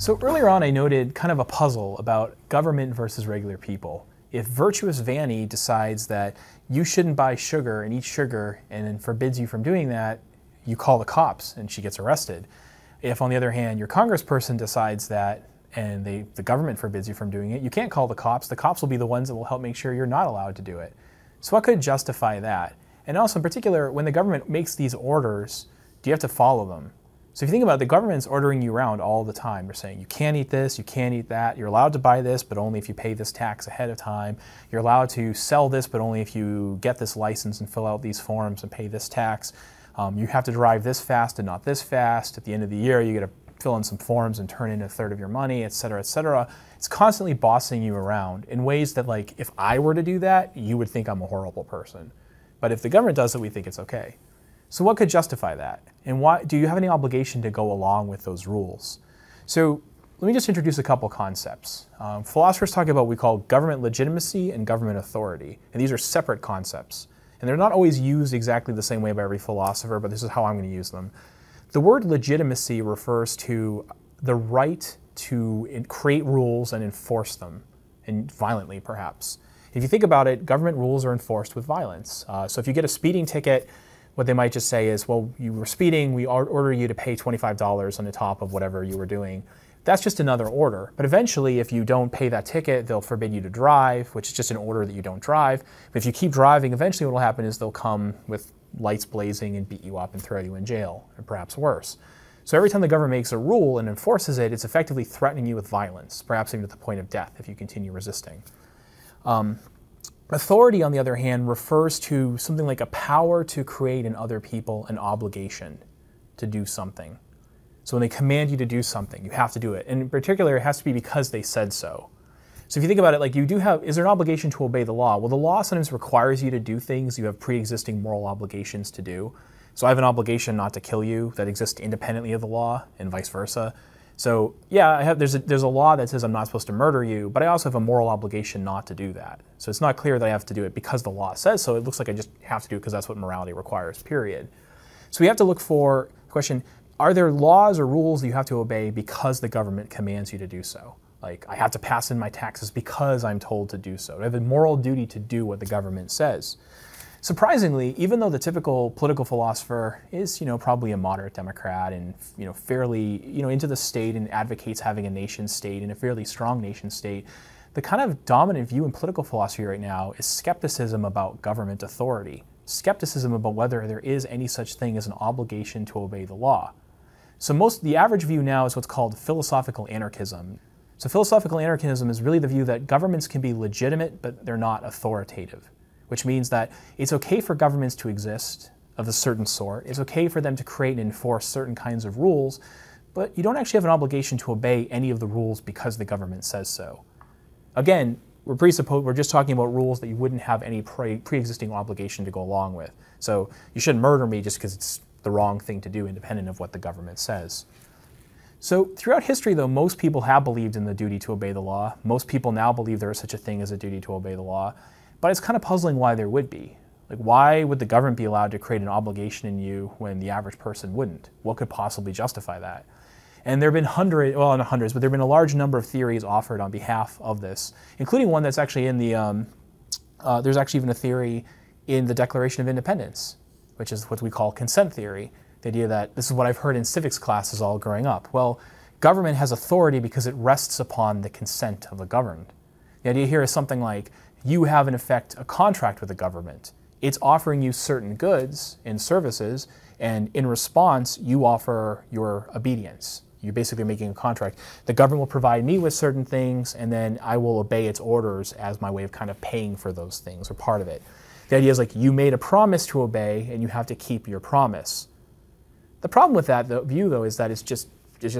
So earlier on I noted kind of a puzzle about government versus regular people. If virtuous Vanny decides that you shouldn't buy sugar and eat sugar and then forbids you from doing that, you call the cops and she gets arrested. If on the other hand your congressperson decides that and the government forbids you from doing it, you can't call the cops. The cops will be the ones that will help make sure you're not allowed to do it. So what could justify that? And also in particular, when the government makes these orders, do you have to follow them? So if you think about it, the government's ordering you around all the time. They're saying you can't eat this, you can't eat that, you're allowed to buy this, but only if you pay this tax ahead of time. You're allowed to sell this, but only if you get this license and fill out these forms and pay this tax. You have to drive this fast and not this fast. At the end of the year, you get to fill in some forms and turn in a third of your money, et cetera, et cetera. It's constantly bossing you around in ways that, like, if I were to do that, you would think I'm a horrible person. But if the government does it, we think it's okay. So what could justify that? And why do you have any obligation to go along with those rules? So let me just introduce a couple concepts. Philosophers talk about what we call government legitimacy and government authority. And these are separate concepts. And they're not always used exactly the same way by every philosopher, but this is how I'm going to use them. The word legitimacy refers to the right to create rules and enforce them, and violently perhaps. If you think about it, government rules are enforced with violence. So if you get a speeding ticket, what they might just say is, well, you were speeding, we order you to pay $25 on the top of whatever you were doing. That's just another order. But eventually, if you don't pay that ticket, they'll forbid you to drive, which is just an order that you don't drive. But if you keep driving, eventually what will happen is they'll come with lights blazing and beat you up and throw you in jail, or perhaps worse. So every time the government makes a rule and enforces it, it's effectively threatening you with violence, perhaps even to the point of death if you continue resisting. Authority, on the other hand, refers to something like a power to create in other people an obligation to do something. So when they command you to do something, you have to do it. And in particular, it has to be because they said so. So if you think about it, like you do have, is there an obligation to obey the law? Well, the law sometimes requires you to do things you have pre-existing moral obligations to do. So I have an obligation not to kill you that exists independently of the law, and vice versa. So yeah, there's a law that says I'm not supposed to murder you, but I also have a moral obligation not to do that. So it's not clear that I have to do it because the law says so. It looks like I just have to do it because that's what morality requires, period. So we have to look for the question, are there laws or rules that you have to obey because the government commands you to do so? Like, I have to pass in my taxes because I'm told to do so. I have a moral duty to do what the government says. Surprisingly, even though the typical political philosopher is, probably a moderate Democrat and, fairly, into the state and advocates having a nation state and a fairly strong nation state, the kind of dominant view in political philosophy right now is skepticism about government authority, skepticism about whether there is any such thing as an obligation to obey the law. So the average view now is what's called philosophical anarchism. So philosophical anarchism is really the view that governments can be legitimate, but they're not authoritative, which means that it's okay for governments to exist of a certain sort. It's okay for them to create and enforce certain kinds of rules, but you don't actually have an obligation to obey any of the rules because the government says so. Again, we're just talking about rules that you wouldn't have any pre-existing obligation to go along with. So you shouldn't murder me just because it's the wrong thing to do independent of what the government says. So throughout history, though, most people have believed in the duty to obey the law. Most people now believe there is such a thing as a duty to obey the law. But it's kind of puzzling why there would be. Like, why would the government be allowed to create an obligation in you when the average person wouldn't? What could possibly justify that? And there have been not hundreds, but there have been a large number of theories offered on behalf of this, including one that's actually in the, there's actually even a theory in the Declaration of Independence, which is what we call consent theory. The idea that, this is what I've heard in civics classes all growing up. Well, government has authority because it rests upon the consent of the governed. The idea here is something like, you have in effect a contract with the government. It's offering you certain goods and services, and in response, you offer your obedience. You're basically making a contract. The government will provide me with certain things, and then I will obey its orders as my way of kind of paying for those things, or part of it. The idea is like, you made a promise to obey, and you have to keep your promise. The problem with that view, though, is that it's just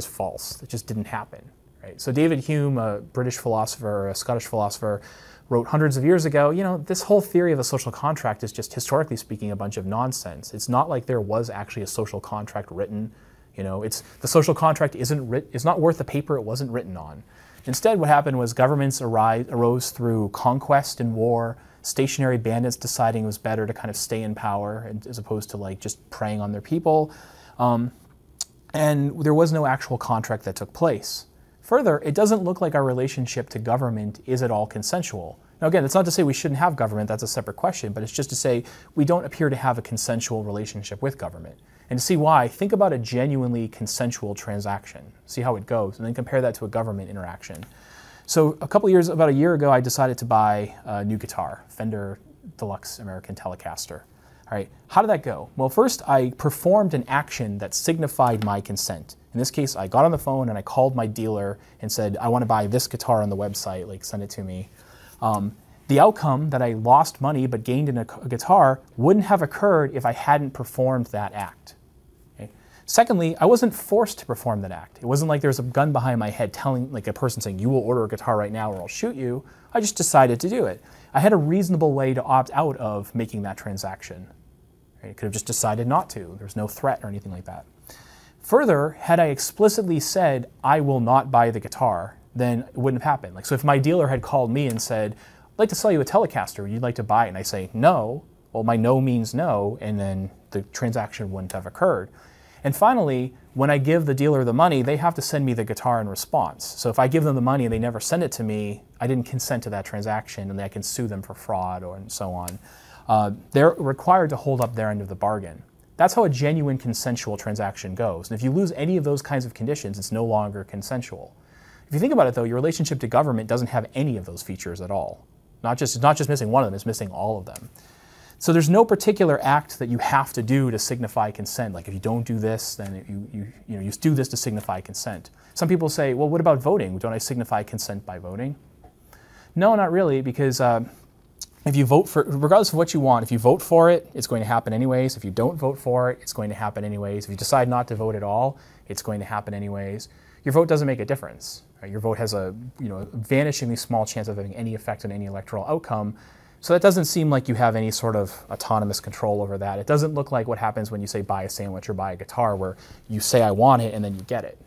false. It just didn't happen. Right? So David Hume, a British philosopher, a Scottish philosopher, wrote hundreds of years ago, this whole theory of a social contract is just, historically speaking, a bunch of nonsense. It's not like there was actually a social contract written. The social contract is not worth the paper it wasn't written on. Instead, what happened was governments arose through conquest and war, stationary bandits deciding it was better to kind of stay in power as opposed to like just preying on their people. And there was no actual contract that took place. Further, it doesn't look like our relationship to government is at all consensual. Now again, that's not to say we shouldn't have government, that's a separate question, but it's just to say we don't appear to have a consensual relationship with government. And to see why, think about a genuinely consensual transaction, see how it goes, and then compare that to a government interaction. So about a year ago, I decided to buy a new guitar, Fender Deluxe American Telecaster. All right, how did that go? Well, first I performed an action that signified my consent. In this case, I got on the phone and I called my dealer and said, I want to buy this guitar on the website, like send it to me. The outcome that I lost money but gained in a guitar wouldn't have occurred if I hadn't performed that act. Okay? Secondly, I wasn't forced to perform that act. It wasn't like there was a gun behind my head telling, like a person saying, you will order a guitar right now or I'll shoot you. I just decided to do it. I had a reasonable way to opt out of making that transaction. I could have just decided not to. There's no threat or anything like that. Further, had I explicitly said, I will not buy the guitar, then it wouldn't have happened. Like, so if my dealer had called me and said, I'd like to sell you a Telecaster, you'd like to buy it, and I say no, well, my no means no, and then the transaction wouldn't have occurred. And finally, when I give the dealer the money, they have to send me the guitar in response. So if I give them the money and they never send it to me, I didn't consent to that transaction, and I can sue them for fraud and so on. They're required to hold up their end of the bargain. That's how a genuine consensual transaction goes. And if you lose any of those kinds of conditions, it's no longer consensual. If you think about it, though, your relationship to government doesn't have any of those features at all. It's not just missing one of them, it's missing all of them. So there's no particular act that you have to do to signify consent. Like if you don't do this, then you do this to signify consent. Some people say, well, what about voting? Don't I signify consent by voting? No, not really, because if you vote for, regardless of what you want, if you vote for it, it's going to happen anyways. If you don't vote for it, it's going to happen anyways. If you decide not to vote at all, it's going to happen anyways. Your vote doesn't make a difference. Right? Your vote has a vanishingly small chance of having any effect on any electoral outcome. So that doesn't seem like you have any sort of autonomous control over that. It doesn't look like what happens when you say buy a sandwich or buy a guitar, where you say I want it and then you get it.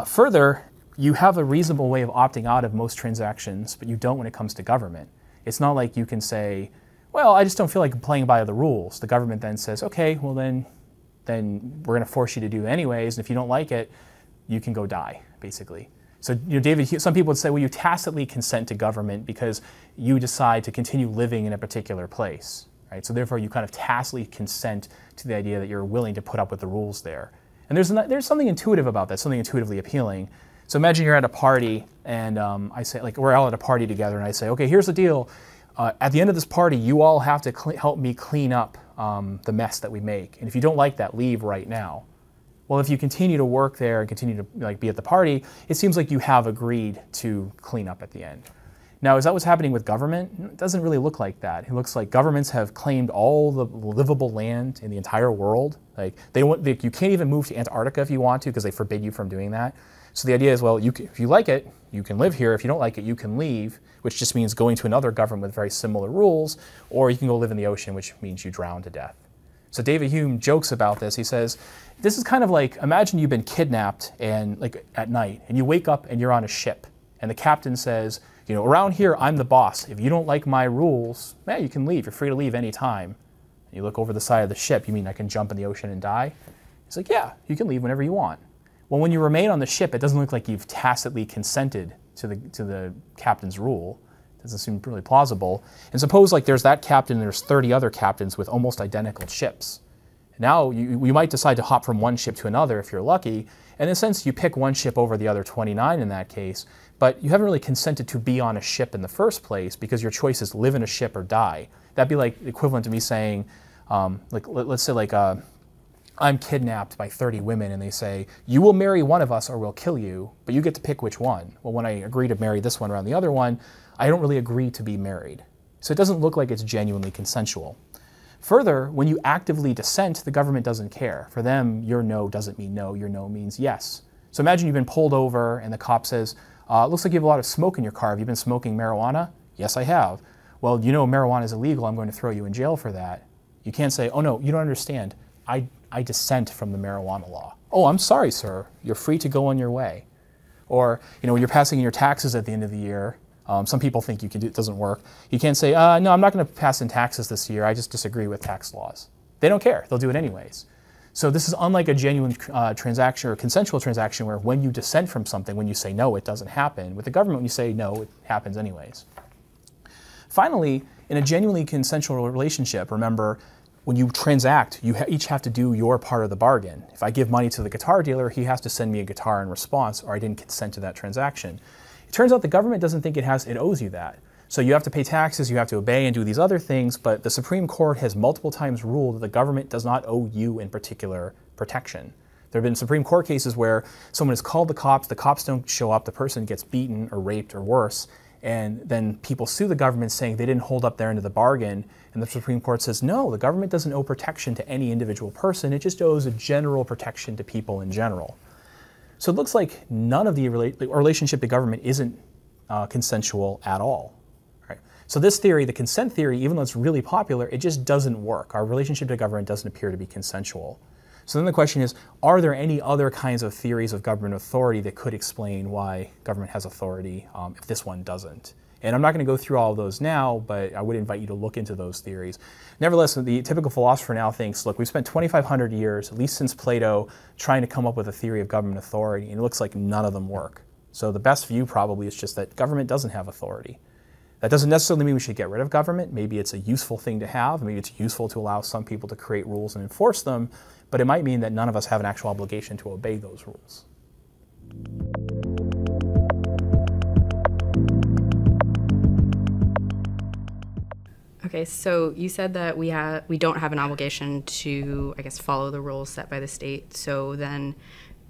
Further, you have a reasonable way of opting out of most transactions, but you don't when it comes to government. It's not like you can say, well, I just don't feel like playing by the rules. The government then says, okay, well then we're going to force you to do it anyways, and if you don't like it, you can go die, basically. So some people would say, well, you tacitly consent to government because you decide to continue living in a particular place, right? So therefore, you kind of tacitly consent to the idea that you're willing to put up with the rules there. And there's something intuitive about that, something intuitively appealing. So imagine you're at a party, and I say, like, we're all at a party together, and I say, okay, here's the deal. At the end of this party, you all have to help me clean up the mess that we make. And if you don't like that, leave right now. Well, if you continue to work there and continue to be at the party, it seems like you have agreed to clean up at the end. Now, is that what's happening with government? It doesn't really look like that. It looks like governments have claimed all the livable land in the entire world. Like you can't even move to Antarctica if you want to because they forbid you from doing that. So the idea is, well, if you like it, you can live here. If you don't like it, you can leave, which just means going to another government with very similar rules, or you can go live in the ocean, which means you drown to death. So David Hume jokes about this. He says, this is kind of like, imagine you've been kidnapped and at night, and you wake up and you're on a ship, and the captain says, around here, I'm the boss. If you don't like my rules, you can leave. You're free to leave any time. And you look over the side of the ship, you mean I can jump in the ocean and die? He's like, yeah, you can leave whenever you want. Well, when you remain on the ship, it doesn't look like you've tacitly consented to the captain's rule. It doesn't seem really plausible. And suppose there's that captain and there's 30 other captains with almost identical ships. Now you might decide to hop from one ship to another if you're lucky. And in a sense, you pick one ship over the other 29 in that case, but you haven't really consented to be on a ship in the first place because your choice is live in a ship or die. That'd be like equivalent to me saying, let's say I'm kidnapped by 30 women and they say, you will marry one of us or we'll kill you, but you get to pick which one. Well, when I agree to marry this one around the other one, I don't really agree to be married. So it doesn't look like it's genuinely consensual. Further, when you actively dissent, the government doesn't care. For them, your no doesn't mean no, your no means yes. So imagine you've been pulled over and the cop says, looks like you have a lot of smoke in your car. Have you been smoking marijuana? Yes, I have. Well, marijuana is illegal. I'm going to throw you in jail for that. You can't say, oh no, you don't understand. I dissent from the marijuana law. Oh, I'm sorry, sir. You're free to go on your way. Or, when you're passing in your taxes at the end of the year, some people think you can do it doesn't work. You can't say, no, I'm not going to pass in taxes this year. I just disagree with tax laws. They don't care. They'll do it anyways. So this is unlike a genuine transaction or consensual transaction where when you dissent from something, when you say no, it doesn't happen. With the government, when you say no, it happens anyways. Finally, in a genuinely consensual relationship, remember, when you transact, you each have to do your part of the bargain. If I give money to the guitar dealer, he has to send me a guitar in response, or I didn't consent to that transaction. It turns out the government doesn't think it owes you that. So you have to pay taxes, you have to obey and do these other things, but the Supreme Court has multiple times ruled that the government does not owe you in particular protection. There have been Supreme Court cases where someone has called the cops don't show up, the person gets beaten or raped or worse, and then people sue the government saying they didn't hold up their end of the bargain, and the Supreme Court says, no, the government doesn't owe protection to any individual person, it just owes a general protection to people in general. So it looks like none of the relationship to government isn't consensual at all. Right? So this theory, the consent theory, even though it's really popular, it just doesn't work. Our relationship to government doesn't appear to be consensual. So then the question is, are there any other kinds of theories of government authority that could explain why government has authority if this one doesn't? And I'm not going to go through all of those now, but I would invite you to look into those theories. Nevertheless, the typical philosopher now thinks, look, we've spent 2,500 years, at least since Plato, trying to come up with a theory of government authority, and it looks like none of them work. So the best view probably is just that government doesn't have authority. That doesn't necessarily mean we should get rid of government. Maybe it's a useful thing to have. Maybe it's useful to allow some people to create rules and enforce them, but it might mean that none of us have an actual obligation to obey those rules. Okay, so you said that we don't have an obligation to, I guess, follow the rules set by the state. So then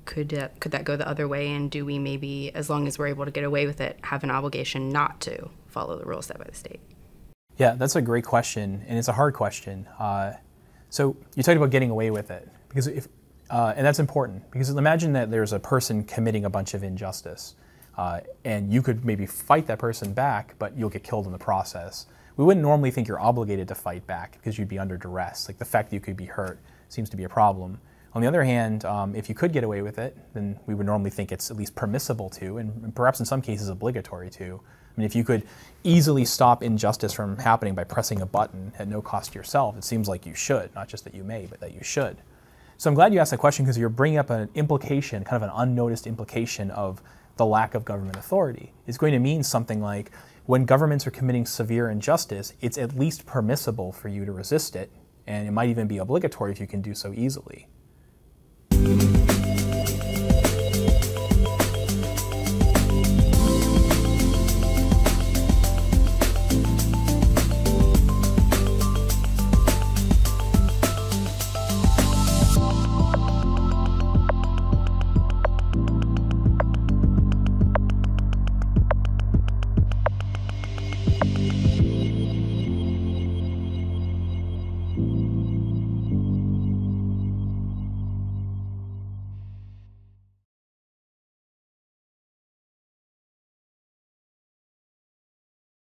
could that go the other way, and do we maybe, as long as we're able to get away with it, have an obligation not to follow the rules set by the state? Yeah, that's a great question, and it's a hard question. So you talked about getting away with it, because and that's important, because imagine that there's a person committing a bunch of injustice, and you could maybe fight that person back, but you'll get killed in the process. We wouldn't normally think you're obligated to fight back because you'd be under duress. Like the fact that you could be hurt seems to be a problem. On the other hand, if you could get away with it, then we would normally think it's at least permissible to, and perhaps in some cases obligatory to. I mean, if you could easily stop injustice from happening by pressing a button at no cost to yourself, it seems like you should, not just that you may, but that you should. So I'm glad you asked that question, because you're bringing up an implication, kind of an unnoticed implication of the lack of government authority. It's going to mean something like, when governments are committing severe injustice, it's at least permissible for you to resist it, and it might even be obligatory if you can do so easily.